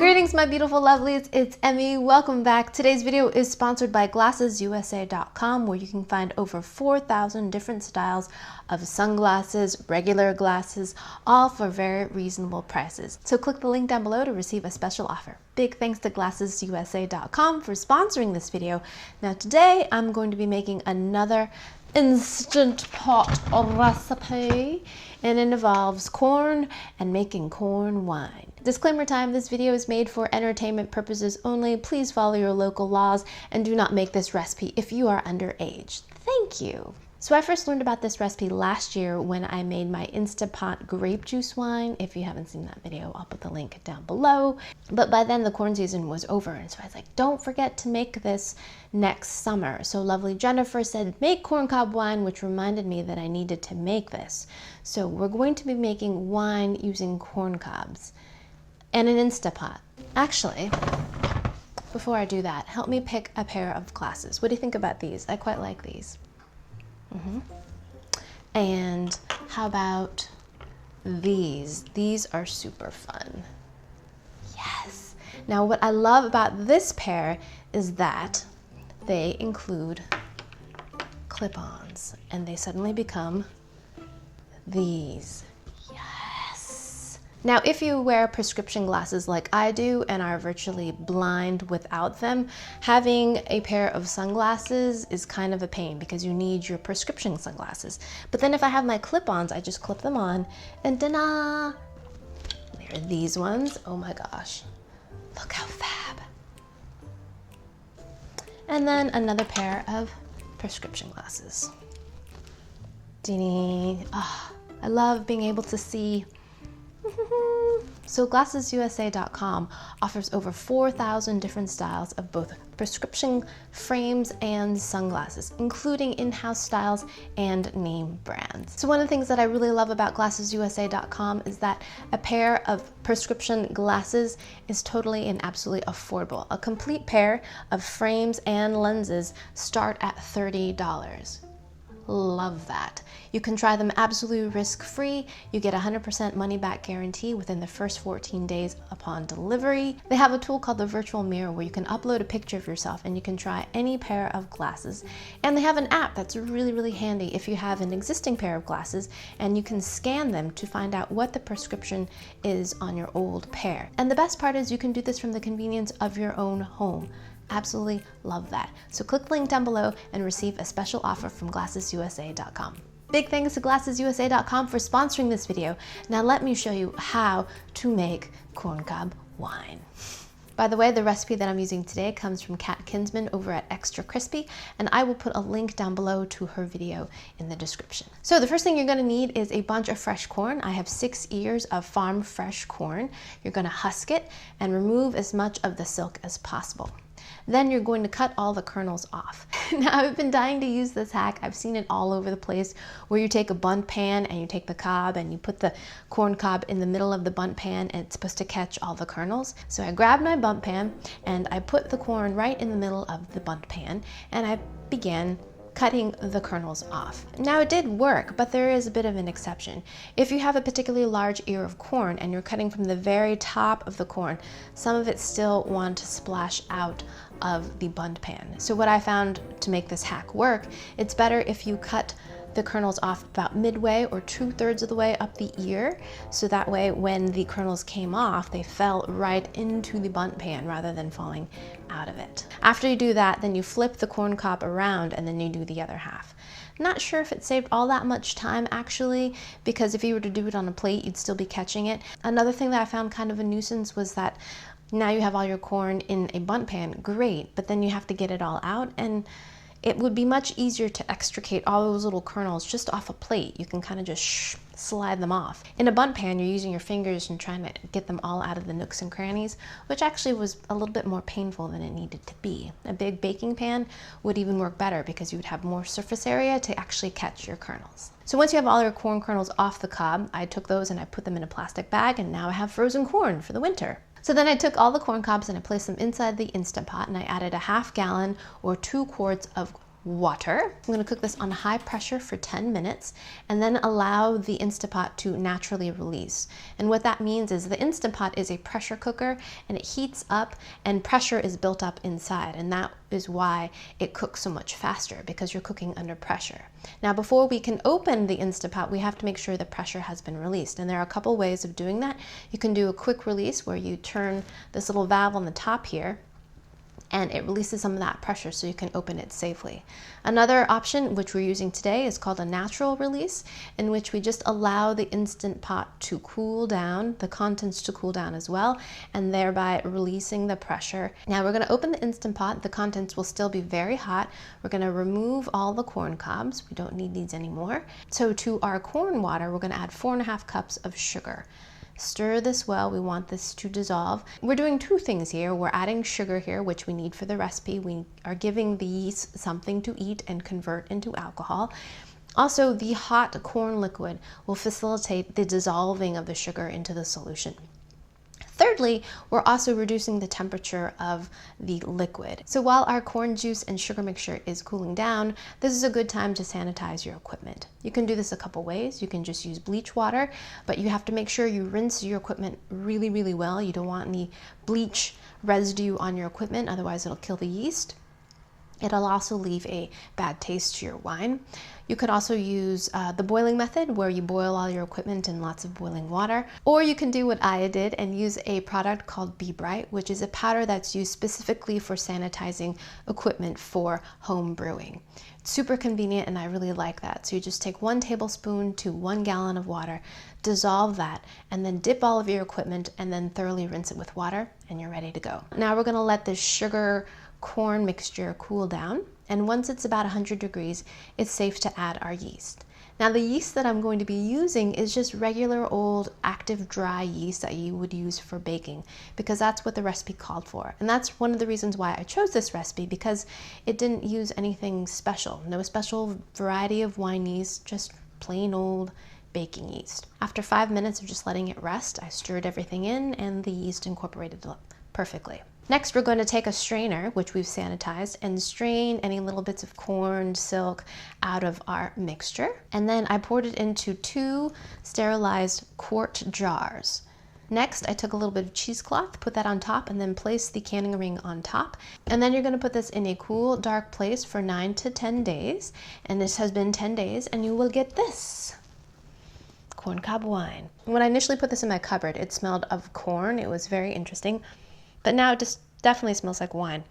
Greetings, my beautiful lovelies, it's Emmy. Welcome back. Today's video is sponsored by GlassesUSA.com, where you can find over 4,000 different styles of sunglasses, regular glasses, all for very reasonable prices. So click the link down below to receive a special offer. Big thanks to GlassesUSA.com for sponsoring this video. Now today I'm going to be making another instant pot recipe, and it involves corn and making corn wine. Disclaimer time, this video is made for entertainment purposes only. Please follow your local laws and do not make this recipe if you are underage. Thank you. So I first learned about this recipe last year when I made my Instapot grape juice wine. If you haven't seen that video, I'll put the link down below. But by then the corn season was over, and so I was like, don't forget to make this next summer. So lovely Jennifer said, make corn cob wine, which reminded me that I needed to make this. So we're going to be making wine using corn cobs and an Instapot. Actually, before I do that, help me pick a pair of glasses. What do you think about these? I quite like these. And how about these? These are super fun. Yes. Now what I love about this pair is that they include clip-ons, and they suddenly become these. Now, if you wear prescription glasses like I do and are virtually blind without them, having a pair of sunglasses is kind of a pain because you need your prescription sunglasses. But then if I have my clip-ons, I just clip them on and ta-da! There are these ones. Oh my gosh. Look how fab. And then another pair of prescription glasses. Oh, I love being able to see. So GlassesUSA.com offers over 4,000 different styles of both prescription frames and sunglasses, including in-house styles and name brands. So one of the things that I really love about GlassesUSA.com is that a pair of prescription glasses is totally and absolutely affordable. A complete pair of frames and lenses start at $30. Love that. You can try them absolutely risk-free. You get 100% money-back guarantee within the first 14 days upon delivery. They have a tool called the virtual mirror where you can upload a picture of yourself and you can try any pair of glasses. And they have an app that's really, really handy if you have an existing pair of glasses, and you can scan them to find out what the prescription is on your old pair. And the best part is you can do this from the convenience of your own home. Absolutely love that. So click the link down below and receive a special offer from GlassesUSA.com. Big thanks to GlassesUSA.com for sponsoring this video. Now let me show you how to make corn cob wine. By the way, the recipe that I'm using today comes from Kat Kinsman over at Extra Crispy, and I will put a link down below to her video in the description. So the first thing you're gonna need is a bunch of fresh corn. I have 6 ears of farm fresh corn. You're gonna husk it and remove as much of the silk as possible. Then you're going to cut all the kernels off. Now, I've been dying to use this hack. I've seen it all over the place, where you take a bundt pan and you take the cob and you put the corn cob in the middle of the bundt pan, and it's supposed to catch all the kernels. So I grabbed my bundt pan and I put the corn right in the middle of the bundt pan, and I began cutting the kernels off. Now it did work, but there is a bit of an exception. If you have a particularly large ear of corn and you're cutting from the very top of the corn, some of it still want to splash out of the bundt pan. So what I found to make this hack work, it's better if you cut the kernels off about midway or 2/3 of the way up the ear, so that way when the kernels came off, they fell right into the bundt pan rather than falling out of it. After you do that, then you flip the corn cob around and then you do the other half. Not sure if it saved all that much time actually, because if you were to do it on a plate, you'd still be catching it. Another thing that I found kind of a nuisance was that now you have all your corn in a bundt pan, great, but then you have to get it all out, and it would be much easier to extricate all those little kernels just off a plate. You can kind of just slide them off. In a bundt pan, you're using your fingers and trying to get them all out of the nooks and crannies, which actually was a little bit more painful than it needed to be. A big baking pan would even work better because you would have more surface area to actually catch your kernels. So once you have all your corn kernels off the cob, I took those and I put them in a plastic bag, and now I have frozen corn for the winter. So then I took all the corn cobs and I placed them inside the Instant Pot, and I added a 1/2 gallon or 2 quarts of water. I'm going to cook this on high pressure for 10 minutes and then allow the Instant Pot to naturally release. And what that means is the Instant Pot is a pressure cooker and it heats up and pressure is built up inside, and that is why it cooks so much faster, because you're cooking under pressure. Now before we can open the Instant Pot, we have to make sure the pressure has been released, and there are a couple ways of doing that. You can do a quick release where you turn this little valve on the top here and it releases some of that pressure so you can open it safely. Another option, which we're using today, is called a natural release, in which we just allow the Instant Pot to cool down, the contents to cool down as well, and thereby releasing the pressure. Now we're going to open the Instant Pot. The contents will still be very hot. We're going to remove all the corn cobs. We don't need these anymore. So to our corn water, we're going to add 4.5 cups of sugar. Stir this well. We want this to dissolve. We're doing two things here. We're adding sugar here, which we need for the recipe. We are giving the yeast something to eat and convert into alcohol. Also, the hot corn liquid will facilitate the dissolving of the sugar into the solution. Thirdly, we're also reducing the temperature of the liquid. So while our corn juice and sugar mixture is cooling down, this is a good time to sanitize your equipment. You can do this a couple ways. You can just use bleach water, but you have to make sure you rinse your equipment really, really well. You don't want any bleach residue on your equipment, otherwise it'll kill the yeast. It'll also leave a bad taste to your wine. You could also use the boiling method, where you boil all your equipment in lots of boiling water. Or you can do what I did and use a product called Be Bright, which is a powder that's used specifically for sanitizing equipment for home brewing. It's super convenient and I really like that. So you just take 1 tablespoon to 1 gallon of water, dissolve that, and then dip all of your equipment and then thoroughly rinse it with water, and you're ready to go. Now we're gonna let this sugar corn mixture cool down, and once it's about 100 degrees, it's safe to add our yeast. Now the yeast that I'm going to be using is just regular old active dry yeast that you would use for baking, because that's what the recipe called for. And that's one of the reasons why I chose this recipe, because it didn't use anything special. No special variety of wine yeast, just plain old baking yeast. After 5 minutes of just letting it rest, I stirred everything in and the yeast incorporated perfectly. Next, we're going to take a strainer, which we've sanitized, and strain any little bits of corn silk out of our mixture. And then I poured it into 2 sterilized quart jars. Next, I took a little bit of cheesecloth, put that on top, and then placed the canning ring on top. And then you're going to put this in a cool, dark place for 9 to 10 days. And this has been 10 days, and you will get this corn cob wine. When I initially put this in my cupboard, it smelled of corn. It was very interesting. But now it just definitely smells like wine.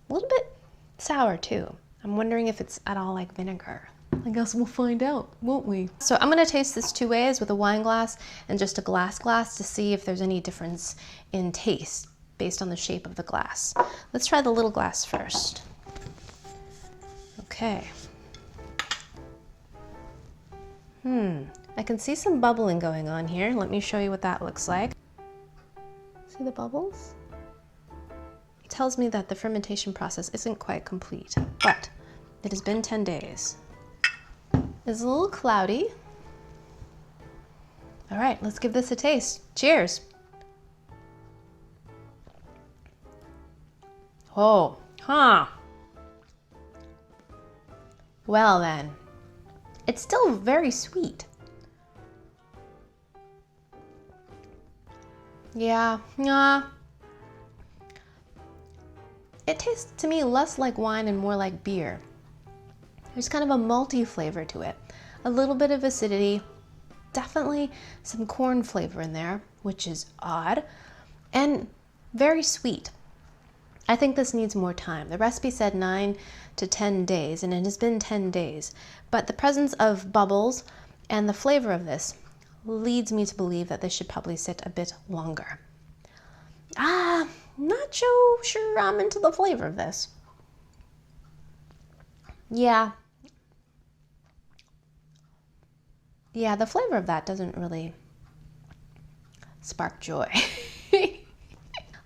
A little bit sour too. I'm wondering if it's at all like vinegar. I guess we'll find out, won't we? So I'm gonna taste this 2 ways, with a wine glass and just a glass to see if there's any difference in taste based on the shape of the glass. Let's try the little glass first. Okay. I can see some bubbling going on here. Let me show you what that looks like. See the bubbles? Tells me that the fermentation process isn't quite complete, but it has been 10 days. It's a little cloudy. All right, let's give this a taste. Cheers. Oh, well then, it's still very sweet. Yeah. It tastes to me less like wine and more like beer. There's kind of a malty flavor to it, a little bit of acidity, definitely some corn flavor in there, which is odd, and very sweet. I think this needs more time. The recipe said 9 to 10 days, and it has been 10 days, but the presence of bubbles and the flavor of this leads me to believe that this should probably sit a bit longer. Not so sure I'm into the flavor of this. Yeah, the flavor of that doesn't really spark joy.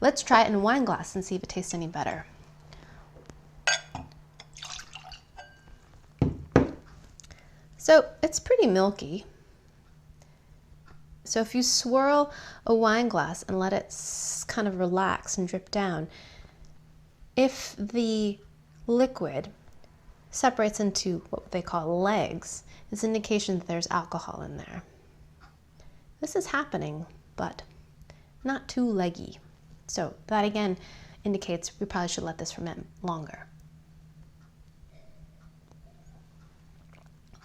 Let's try it in a wine glass and see if it tastes any better. So it's pretty milky. So if you swirl a wine glass and let it kind of relax and drip down, if the liquid separates into what they call legs, it's an indication that there's alcohol in there. This is happening, but not too leggy. So that again indicates we probably should let this ferment longer.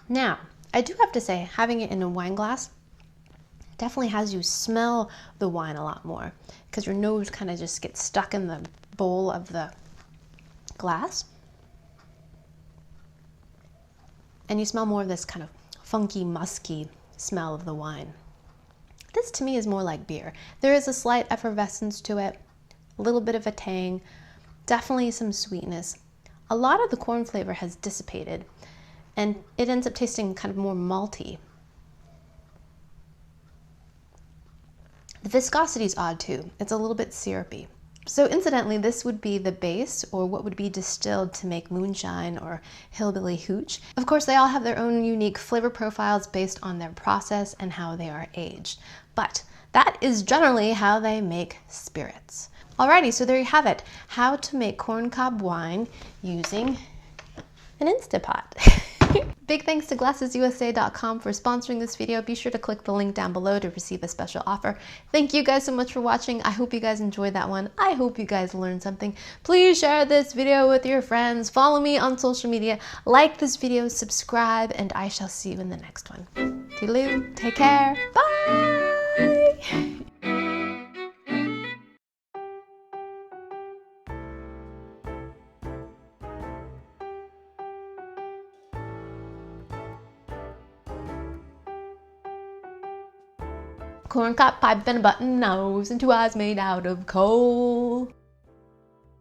Now, I do have to say, having it in a wine glass definitely has you smell the wine a lot more, because your nose kind of just gets stuck in the bowl of the glass. And you smell more of this kind of funky, musky smell of the wine. This to me is more like beer. There is a slight effervescence to it, a little bit of a tang, definitely some sweetness. A lot of the corn flavor has dissipated, and it ends up tasting kind of more malty. The viscosity is odd too. It's a little bit syrupy. So incidentally, this would be the base, or what would be distilled to make moonshine or hillbilly hooch. Of course, they all have their own unique flavor profiles based on their process and how they are aged. But that is generally how they make spirits. Alrighty, so there you have it. How to make corn cob wine using an Instapot. Big thanks to GlassesUSA.com for sponsoring this video. Be sure to click the link down below to receive a special offer. Thank you guys so much for watching. I hope you guys enjoyed that one. I hope you guys learned something. Please share this video with your friends. Follow me on social media. Like this video, subscribe, and I shall see you in the next one. Toodaloo, take care, bye! Corn cob pipe and a button nose and 2 eyes made out of coal.